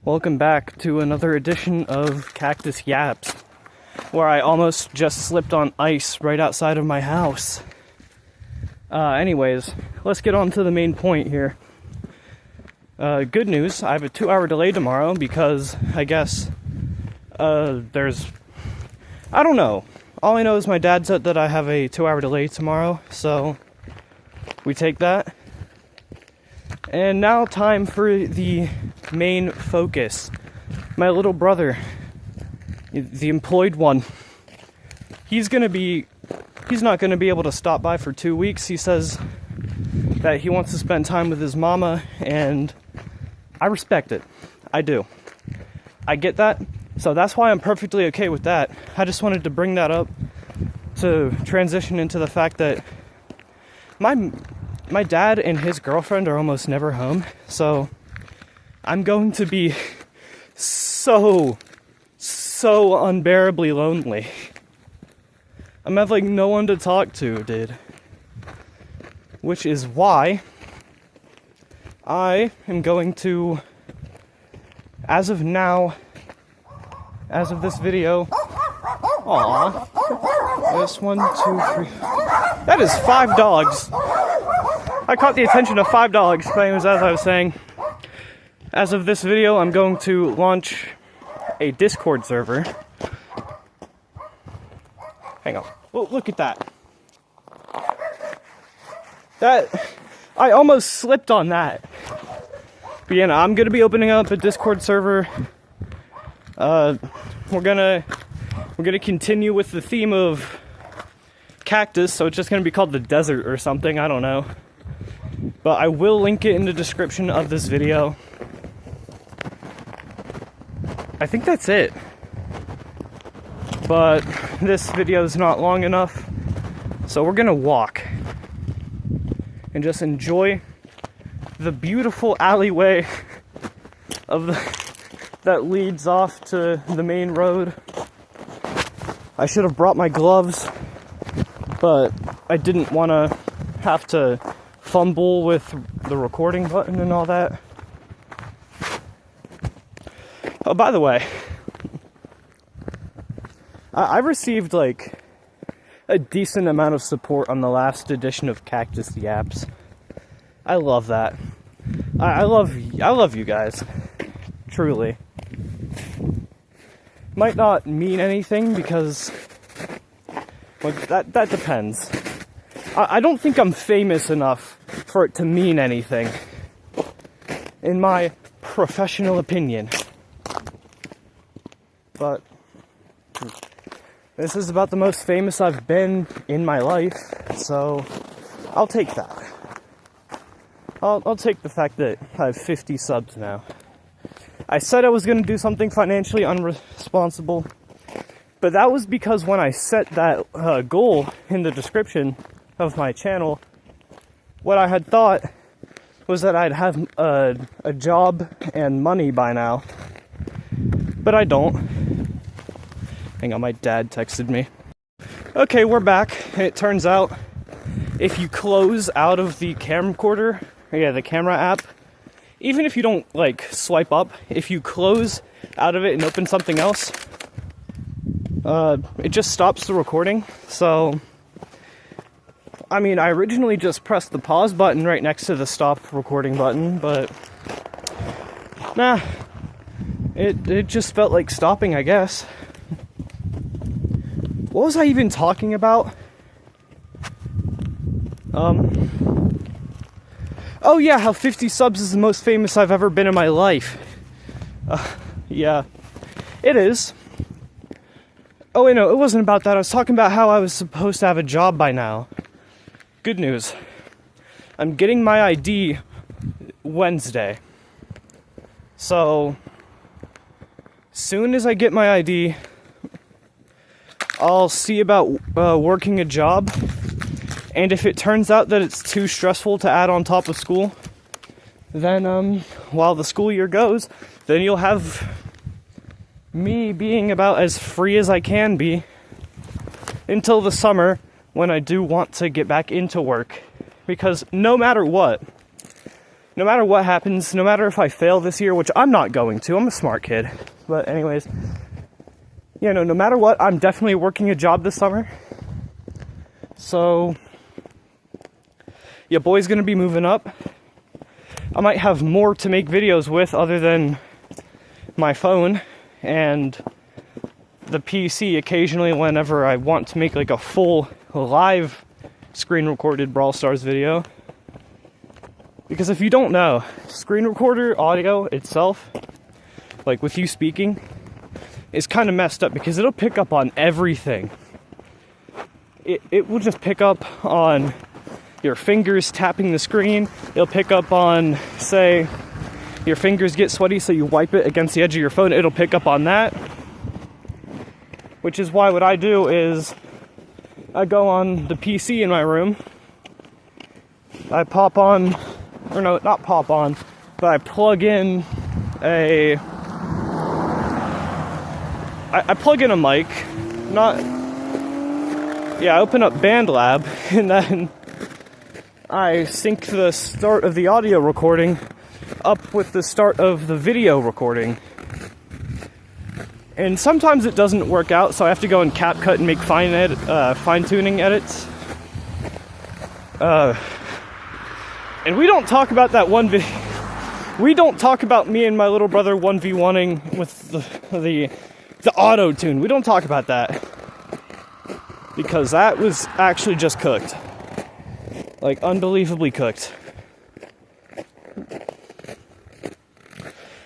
Welcome back to another edition of Cactus Yaps, where I almost just slipped on ice right outside of my house. Anyways, let's get on to the main point here. Good news, I have a 2-hour delay tomorrow because I guess I don't know. All I know is my dad said that I have a 2-hour delay tomorrow, so we take that. And now time for the main focus. My little brother, the employed one, he's not going to be able to stop by for 2 weeks. He says that he wants to spend time with his mama, and I respect it. I do. I get that. So that's why I'm perfectly okay with that. I just wanted to bring that up to transition into the fact that my dad and his girlfriend are almost never home, so I'm going to be so unbearably lonely. I'm having no one to talk to, dude. Which is why I am going to, as of this video, this 1, 2, 3, that is 5 dogs. I caught the attention of 5 dogs, as I was saying. As of this video, I'm going to launch a Discord server. Hang on. Oh, look at that. I almost slipped on that. But yeah, I'm going to be opening up a Discord server. We're gonna continue with the theme of Cactus, so it's just going to be called the desert or something, I don't know. But I will link it in the description of this video. I think that's it. But this video is not long enough, so we're gonna walk and just enjoy the beautiful alleyway that leads off to the main road. I should have brought my gloves, but I didn't want to have to fumble with the recording button and all that. Oh, by the way, I received like a decent amount of support on the last edition of Cactus Yaps. I love that. I love you guys. Truly. Might not mean anything because, well, that depends. I don't think I'm famous enough for it to mean anything, in my professional opinion. But this is about the most famous I've been in my life, so I'll take that. I'll take the fact that I have 50 subs now. I said I was going to do something financially unresponsible, but that was because when I set that goal in the description of my channel, what I had thought was that I'd have a job and money by now, but I don't. Hang on, my dad texted me. Okay, we're back, and it turns out if you close out of the camcorder, the camera app, even if you don't like swipe up, if you close out of it and open something else, it just stops the recording. So I mean, I originally just pressed the pause button right next to the stop recording button, but nah, it just felt like stopping, I guess. What was I even talking about? Oh yeah, how 50 subs is the most famous I've ever been in my life. Yeah, it is. Oh wait, no, it wasn't about that. I was talking about how I was supposed to have a job by now. Good news. I'm getting my ID Wednesday. So, soon as I get my ID, I'll see about working a job. And if it turns out that it's too stressful to add on top of school, then while the school year goes, then you'll have me being about as free as I can be until the summer, when I do want to get back into work. Because no matter what, no matter what happens, no matter if I fail this year, which I'm not going to, I'm a smart kid. But anyways, you know, no matter what, I'm definitely working a job this summer. So, your boy's gonna be moving up. I might have more to make videos with other than my phone and the PC occasionally whenever I want to make like a full live screen recorded Brawl Stars video. Because if you don't know, screen recorder audio itself, like with you speaking, is kind of messed up because it'll pick up on everything. It will just pick up on your fingers tapping the screen. It'll pick up on, say, your fingers get sweaty, so you wipe it against the edge of your phone. It'll pick up on that. Which is why what I do is I go on the PC in my room. I pop on, or no, not pop on, but I plug in a... I plug in a mic, I open up BandLab, and then I sync the start of the audio recording up with the start of the video recording. And sometimes it doesn't work out, so I have to go in CapCut and make fine-tuning edits. And we don't talk about that one video. We don't talk about me and my little brother 1v1ing with the auto-tune. We don't talk about that. Because that was actually just cooked. Like, unbelievably cooked.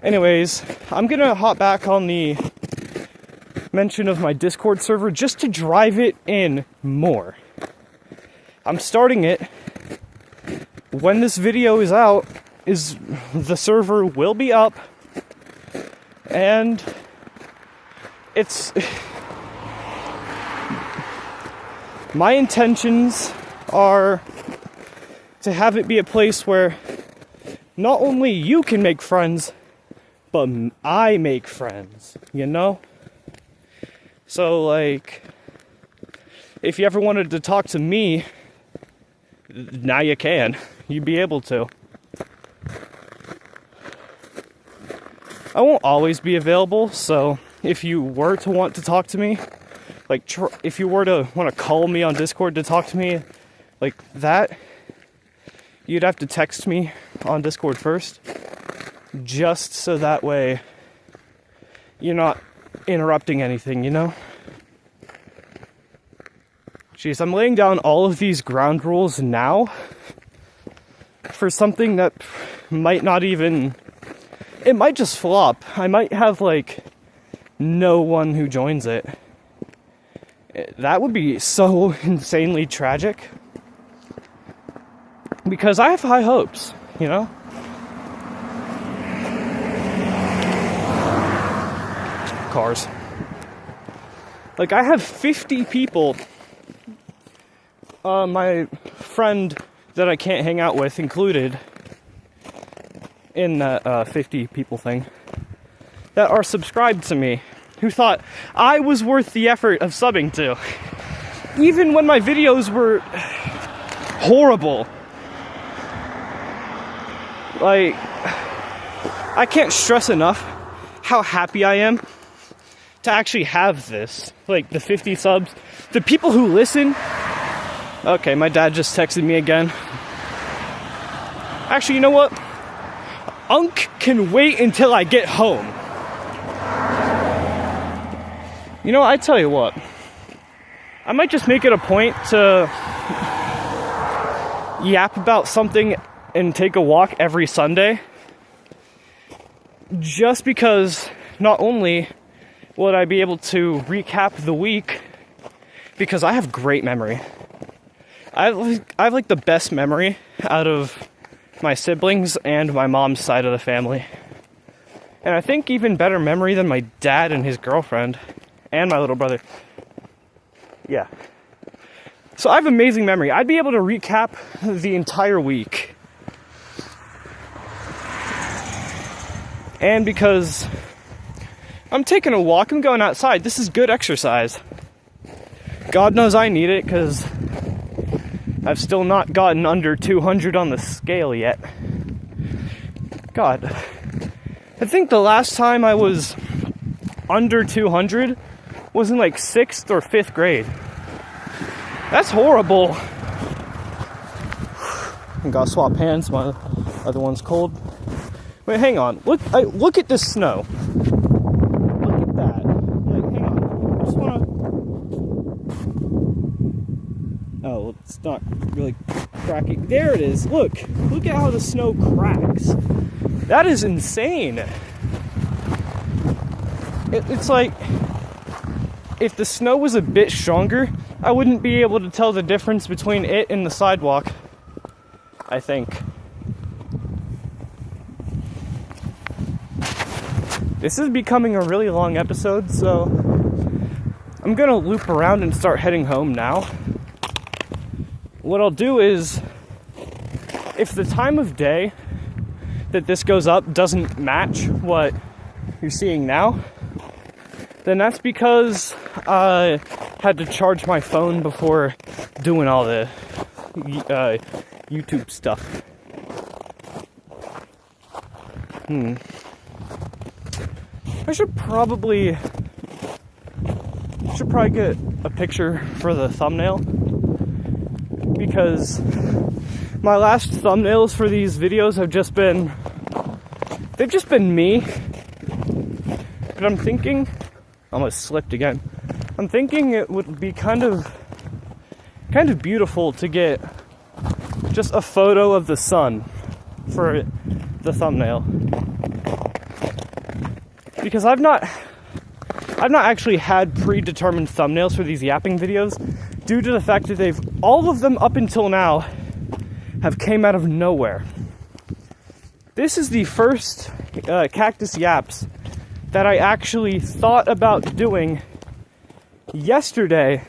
Anyways, I'm gonna hop back on the mention of my Discord server just to drive it in more. I'm starting it. When this video is out, the server will be up. And it's... my intentions are to have it be a place where not only you can make friends, but I make friends, you know? So, like, if you ever wanted to talk to me, now you can. You'd be able to. I won't always be available, so if you were to want to talk to me, like, if you were to want to call me on Discord to talk to me, like that, you'd have to text me on Discord first, just so that way you're not interrupting anything, you know? Jeez, I'm laying down all of these ground rules now for something that might not even... it might just flop. I might have, like, no one who joins it. That would be so insanely tragic. Because I have high hopes, you know? Cars. Like, I have 50 people. My friend that I can't hang out with included in that 50 people thing, that are subscribed to me, who thought I was worth the effort of subbing to. Even when my videos were horrible. Like, I can't stress enough how happy I am to actually have this. Like, the 50 subs. The people who listen... Okay, my dad just texted me again. Actually, you know what? Unk can wait until I get home. You know, I tell you what. I might just make it a point to yap about something and take a walk every Sunday. Just because not only would I be able to recap the week, because I have great memory. I have like the best memory out of my siblings and my mom's side of the family. And I think even better memory than my dad and his girlfriend and my little brother. Yeah. So I have amazing memory. I'd be able to recap the entire week. And because I'm taking a walk, I'm going outside. This is good exercise. God knows I need it, because I've still not gotten under 200 on the scale yet. God, I think the last time I was under 200 was in like 6th or 5th grade. That's horrible. I gotta swap pants, my other one's cold. Wait, hang on. Look at this snow. Look at that. Like, hang on. I just wanna... Oh, it's not really cracking. There it is. Look at how the snow cracks. That is insane. It's like, if the snow was a bit stronger, I wouldn't be able to tell the difference between it and the sidewalk, I think. This is becoming a really long episode, so I'm gonna loop around and start heading home now. What I'll do is, if the time of day that this goes up doesn't match what you're seeing now, then that's because I had to charge my phone before doing all the YouTube stuff. I should probably get a picture for the thumbnail, because my last thumbnails for these videos have just been me. But I'm thinking, almost slipped again. I'm thinking it would be kind of beautiful to get just a photo of the sun for the thumbnail. Because I've not actually had predetermined thumbnails for these yapping videos, due to the fact that all of them up until now have came out of nowhere. This is the first Cactus yaps that I actually thought about doing yesterday,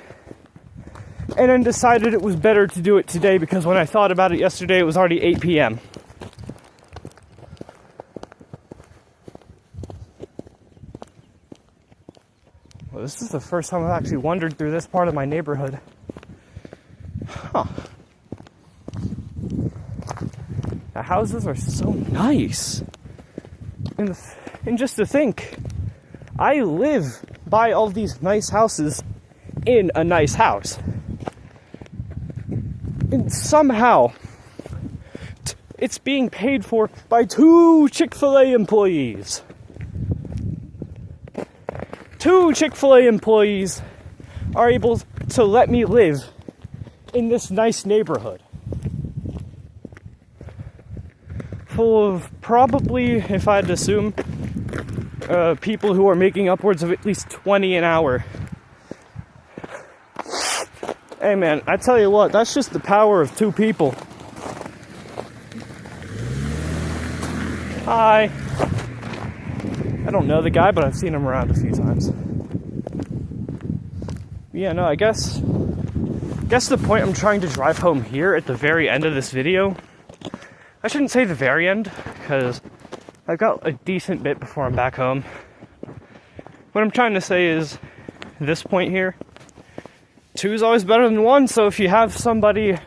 and then decided it was better to do it today, because when I thought about it yesterday, it was already 8 p.m. Well, this is the first time I've actually wandered through this part of my neighborhood. Huh. The houses are so nice. And just to think, I live by all these nice houses in a nice house. And somehow, it's being paid for by 2 Chick-fil-A employees. 2 Chick-fil-A employees are able to let me live in this nice neighborhood. Full of probably, if I had to assume, people who are making upwards of at least 20 an hour. Hey man, I tell you what, that's just the power of 2 people. Hi. I don't know the guy, but I've seen him around a few times. Yeah, no, I guess the point I'm trying to drive home here at the very end of this video, I shouldn't say the very end, because I've got a decent bit before I'm back home. What I'm trying to say is, this point here, 2 is always better than 1, so if you have somebody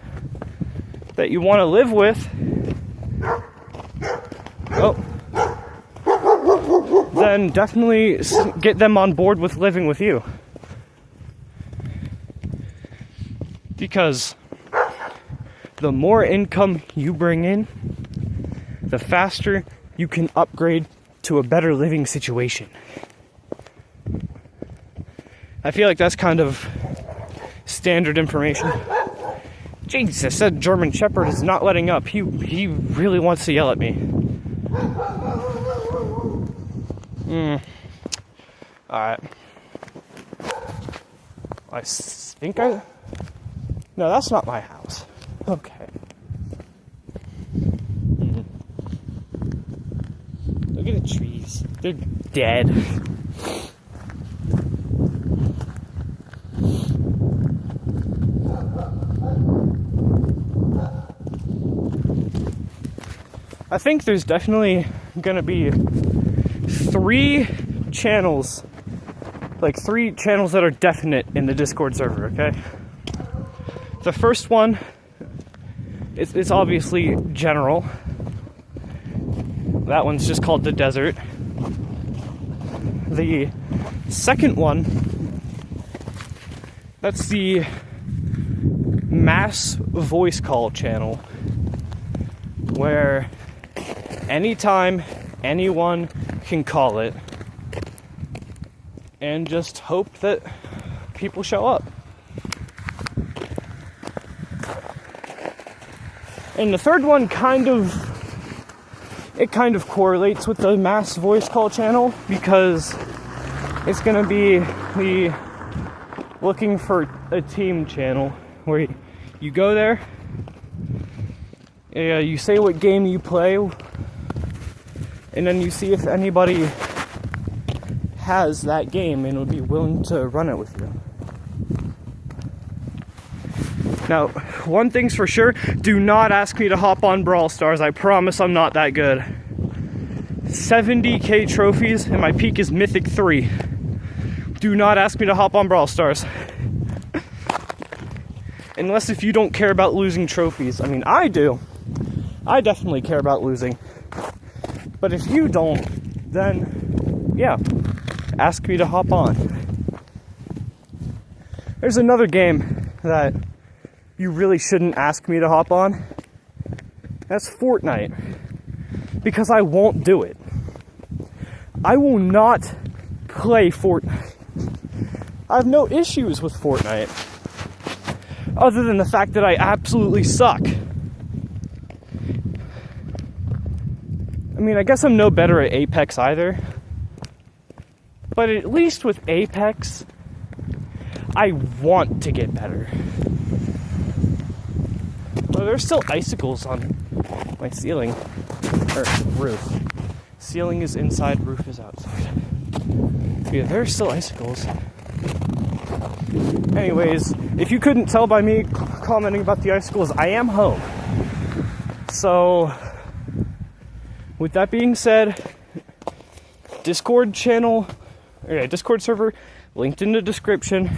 that you want to live with, then definitely get them on board with living with you. Because the more income you bring in, the faster you can upgrade to a better living situation. I feel like that's kind of standard information. Jesus, that German Shepherd is not letting up. He really wants to yell at me. Alright. I think no, that's not my house. Okay. Look at the trees. They're dead. I think there's definitely gonna be 3 channels, like 3 channels that are definite in the Discord server, okay? The first one, it's obviously general. That one's just called The Desert. The second one, that's the mass voice call channel, where anytime anyone can call it and just hope that people show up. And the third one kind of correlates with the mass voice call channel, because it's going to be the looking for a team channel, where you go there, you say what game you play, and then you see if anybody has that game and would be willing to run it with you. Now, one thing's for sure, do not ask me to hop on Brawl Stars. I promise I'm not that good. 70k trophies and my peak is Mythic 3. Do not ask me to hop on Brawl Stars. Unless if you don't care about losing trophies. I mean, I do. I definitely care about losing. But if you don't, then, yeah, ask me to hop on. There's another game that you really shouldn't ask me to hop on. That's Fortnite. Because I won't do it. I will not play Fortnite. I have no issues with Fortnite, other than the fact that I absolutely suck. I mean, I guess I'm no better at Apex either. But at least with Apex, I want to get better. Well, there's still icicles on my ceiling. Or roof. Ceiling is inside, roof is outside. Yeah, there's still icicles. Anyways, if you couldn't tell by me commenting about the icicles, I am home. So, with that being said, Discord server, linked in the description,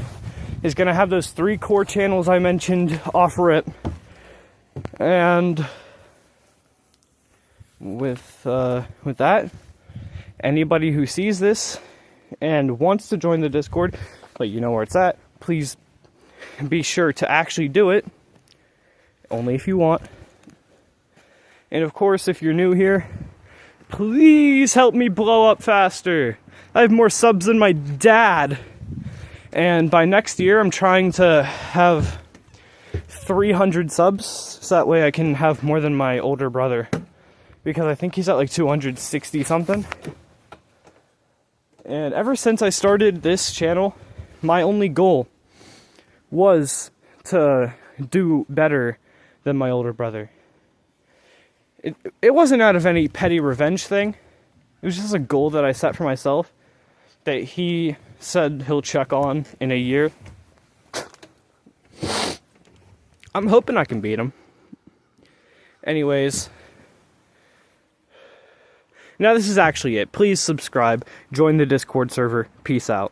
is going to have those 3 core channels I mentioned offer it. And with that, anybody who sees this and wants to join the Discord, let you know where it's at. Please be sure to actually do it, only if you want. And of course, if you're new here, please help me blow up faster. I have more subs than my dad. And by next year, I'm trying to have 300 subs, so that way I can have more than my older brother. Because I think he's at like 260 something. And ever since I started this channel, my only goal was to do better than my older brother. It wasn't out of any petty revenge thing. It was just a goal that I set for myself, that he said he'll check on in a year. I'm hoping I can beat him. Anyways, now this is actually it. Please subscribe, join the Discord server. Peace out.